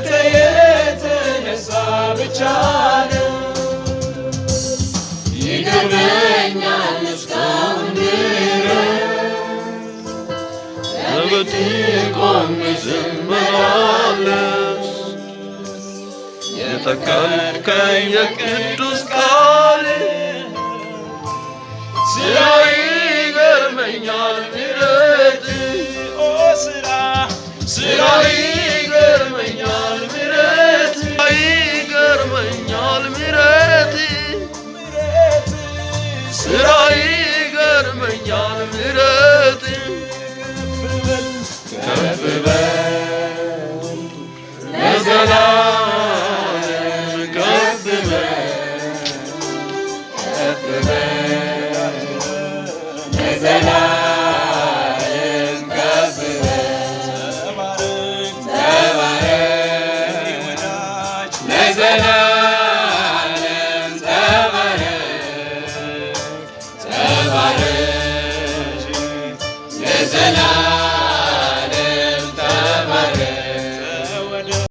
ካንተ የተነሳ ብቻ ነው። ይገርመኛል እስካሁን ድረስ በፊትህ ቆሜ ስመላለስ የተከልከኝ የቅዱስ ቃል ስራ ይገርመኛል ምሕረትህ ስራ ይገርመኛል ምሕረትህ ይገርመኛል ምሕረትህ ስራ ይገርመኛል ምሕረትህ ከፍ በል ለዘላለም ከፍ በል ከፍ በል ለዘላለም ከፍ በል ተባረክ ለዘላለም ተባረክ ተባረክ ለዘላለም